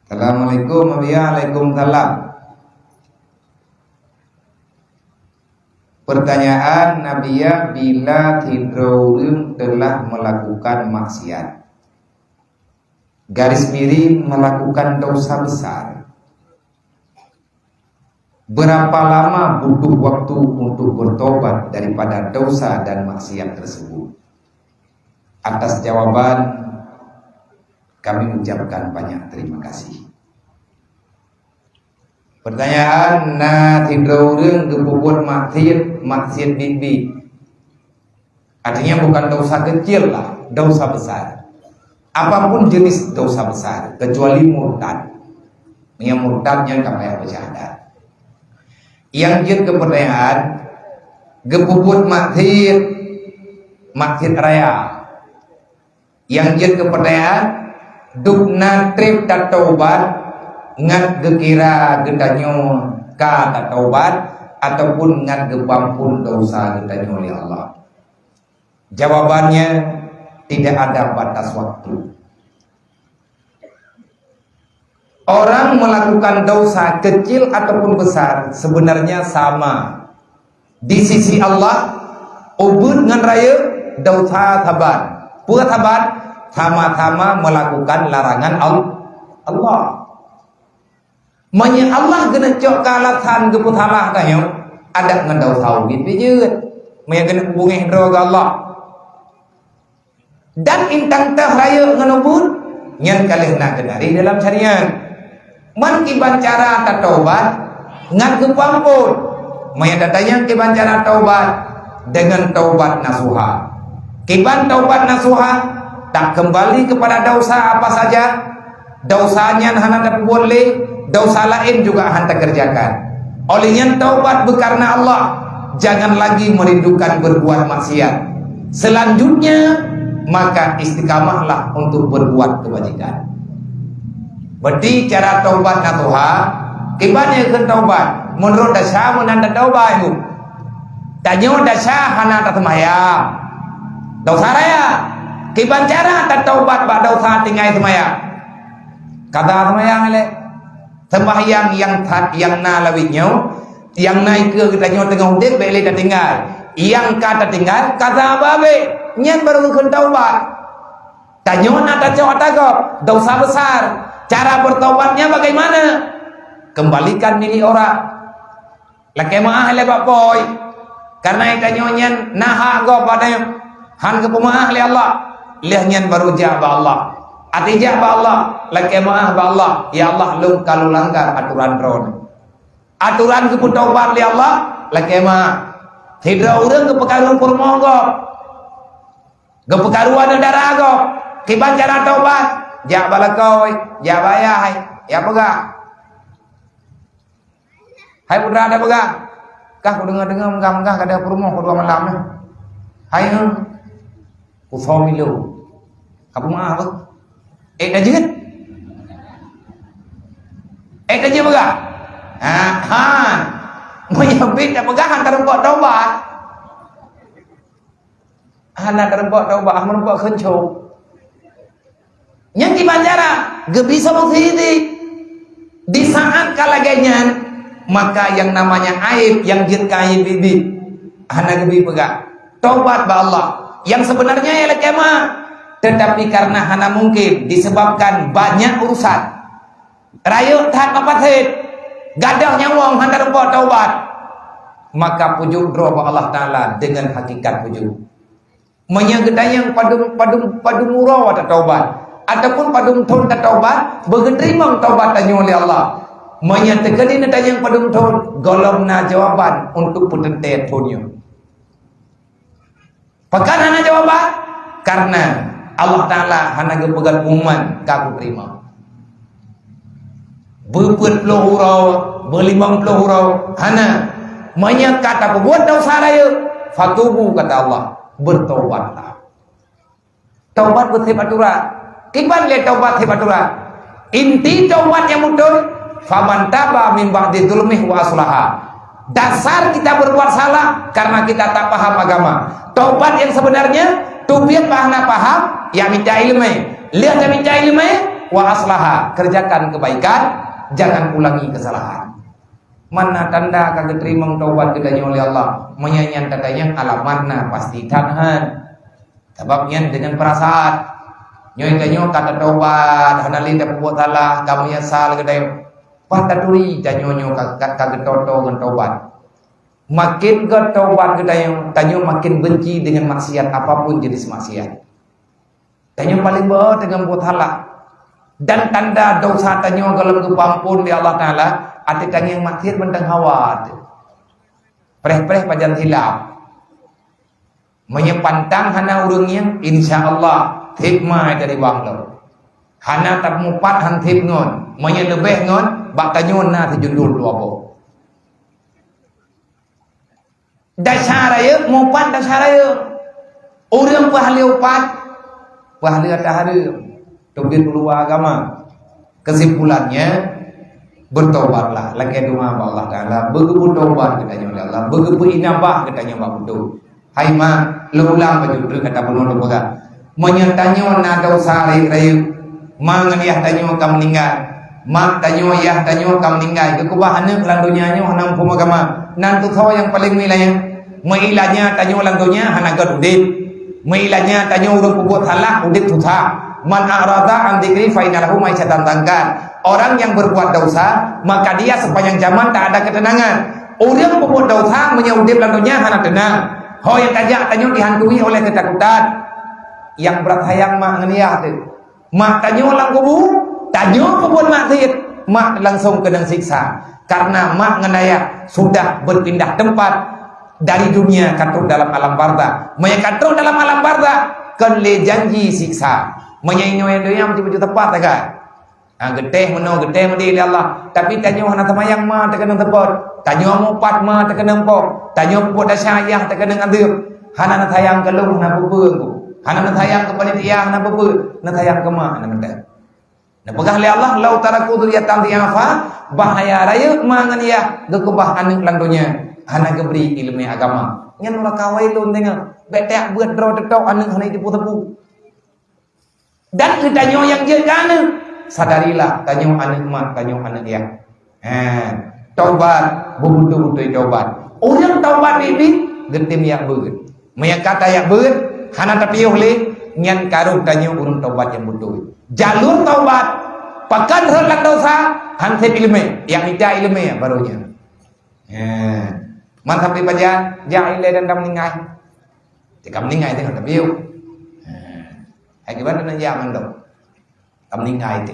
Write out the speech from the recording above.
Assalamualaikum Waalaikumsalam. Pertanyaan Nabiya, bila tidurun telah melakukan maksiat, garis miring melakukan dosa besar, berapa lama butuh waktu untuk bertobat daripada dosa dan maksiat tersebut? Atas jawaban kami mengucapkan banyak terima kasih. Pertanyaan, tidurun kebubur maksiat bibi, artinya bukan dosa kecil lah, dosa besar. Apapun jenis dosa besar kecuali murtad. Yang murtadnya kafir bersyahadat. Yang jin ke pertanyaan, gebubut maksiat raya. Yang jin ke pertanyaan, dukna trip tak taubat ngat gekira gedanyo ka tak taubat ataupun ngat gepampun dosa gedanyo oleh Allah. Jawabannya tidak ada batas waktu. Orang melakukan dosa kecil ataupun besar sebenarnya sama di sisi Allah. Ubud ngan raya dosa taban, buat taban sama-sama melakukan larangan Allah. Manya Allah kena cok kalatan keputalah kanyo ada ngendau tahu gitu je. Manya kena hubungi droga Allah. Dan intang teh raya ngenubun nyan kalih nak kenari dalam syariat. Man kiban cara tak taubat ngan kepampun. Manya datanya kiban cara taubat dengan taubat nasuha. Kiban taubat nasuha tak kembali kepada dosa apa saja. Dosanya hana tak boleh, dosa lain juga hanta kerjakan. Olehnya taubat berkarena Allah, jangan lagi merindukan berbuat maksiat. Selanjutnya maka istiqamahlah untuk berbuat kebajikan. Berarti cara taubat natuha, kibanya ke taubat menurut dasar menanda taubat itu. Tanyo dasar hana tak semayang. Dosa raya. Kiban cara tak taubat ba dosa tinggal semayang. Kata semayang le. Sembahyang yang nalawitnya, yang naik ke kita nyawa tengah hudik boleh dah tinggal. Yang kata tinggal, kata babe, nyen baru kena taubat. Tanya nak jawab takut, dosa besar. Cara bertaubatnya bagaimana? Kembalikan milik orang. Laki maah le pak boy. Karena itu nyen nah go pada han ke pemaah le Allah. Leh nyen baru jawab Allah. Atijah ba Allah, laki maaf ba Allah. Ya Allah, lu kalau langgar aturan ron. Aturan ke taubat li Allah, laki maaf. Tidak urang ke pekaruan purmogo. Ke pekaruan darah go. Kiban cara taubat, jak balakoi, jak bayai, ya pega. Hai putra ada pega. Kah ku dengar menggah kada purmo kedua malam. Hai nu. Ku fomilu. Kapu maaf. Dah je kan? Dah je pegah? Menyebut dah pegah antara buat taubat. Antara buat taubat, antara kencung. Yang gimana cara? Gak bisa bersihiti. Di saat kalaganya, maka yang namanya aib, yang jirkai bibi, hana gebi pegah. Taubat ba Allah. Yang sebenarnya ialah kemah. Tetapi karena hana mungkin disebabkan banyak urusan rayu tak kapatid gadah nyawang hantar buat taubat, maka pujuk doa Allah Ta'ala dengan hakikat pujuk menyagedayang padum murah atau taubat ataupun padum ton tak taubat begeterimang taubat tanya oleh Allah menyatakan ini tanya padum ton golongna jawaban untuk putente tonyo pakan hana jawaban karena Allah Ta'ala hana gepegat umuman kaku terima. Berpuluh hurau, berlimang puluh hurau, hana banyak kata buat dosa raya, fatubu kata Allah, bertaubatlah. Taubat bersifat aturan. Kiban le taubat sifat aturan. Inti taubat yang betul, faman taba min ba'di dzulmihi wa aslaha. Dasar kita berbuat salah karena kita tak paham agama. Taubat yang sebenarnya tubiat bahana paham, ya minta ilmu. Lihat minta ilmu, wa aslaha, kerjakan kebaikan, jangan ulangi kesalahan. Mana tanda kagak terima taubat kita oleh Allah? Menyanyian katanya alamatna pasti tahan. Sebabnya dengan perasaan nyoy kanyo kata taubat, hanali dah buat salah, kamu yang salah kedai. Pataduri janyo kagak toto taubat. Makin ke taubat tanyo makin benci dengan maksiat apapun jenis maksiat. Tanyo paling bawa dengan buat salah. Dan tanda dosa tanyo kalau kepampun di Allah Taala, ati tanyo maksiat mentang hawat. Preh-preh pajan hilap. Menyepantang hana urungnya insyaallah hikmah dari banglo. Hana tak mupat hantip ngon, menyelebeh ngon, bak tanyo na tejundul duapo. Dasaraya mupat dasaraya. Urang pahali upat, pahali atahari. Tubir keluar agama. Kesimpulannya bertobatlah lagi doa Allah Taala, begitu taubat katanya oleh Allah, begitu inabah katanya Pak Budu. Hai ma, lulang baju kata penuh boga. Menyertanya na dosa rayu, manganiah tanyo kam meninggal. Mak tanyo yah tanyo kam meninggal. Kekubahannya kelang dunianya hanam pemagama. Nantu kau yang paling wilayah. Meilahnya tanyo lang dunia hanagat udit. Meilahnya tanyo urang puput salah udit susah. Man a'rada an dzikri fa inna lahu ma'isyatan dangkan. Orang yang berbuat dosa, maka dia sepanjang zaman tak ada ketenangan. Orang berbuat dosa menyudip lantunya hana tenang. Ho yang tajak tanyo dihantui oleh ketakutan. Yang berat hayang mak ngeniah tu. Mak tanyo lang kubu, tanyo berbuat maksiat, mak langsung kena siksa. Karena mak ngenaya sudah berpindah tempat dari dunia katuk dalam alam barza. Katuk dalam alam barza kan le janji siksa. Menyanyi dunia macam tepat tak? Geteh meno geteh medi Allah. Tapi tanyo hana tamayang ma tak kena tepat. Tanyo mupat ma tak kena empok. Tanyo buat dasyayah tak kena ngadep. Hana nak sayang ke lu hana bebeung ku. Hana nak sayang ke panitia hana bebeung. Nak sayang ke ma hana menda. Nah pegah li Allah lau taraku dzurriatan diafa bahaya raya manganiah gekebah anak lang dunia. Hana geberi ilmu agama. Ngan ulah kawai lun tengah. Betek buat dro tetok anak hana tepu-tepu. Dan ketanyo yang jekana sadarilah tanyo anak mak tanyo anak ya. Taubat bubutu-butu taubat. Orang taubat bibi getim yang beut. Maya kata yang beut hana tapiuh le nyan karung tanyo urang taubat yang butuh. Jalur taubat pakan relak dosa hansip ilmu yang minta ilmu ya barunya. Mantap di baca jahil dan dam ningai. Tikam ningai tengok tapiuh. Hai gimana nak jaman dong? Kam ningai tu.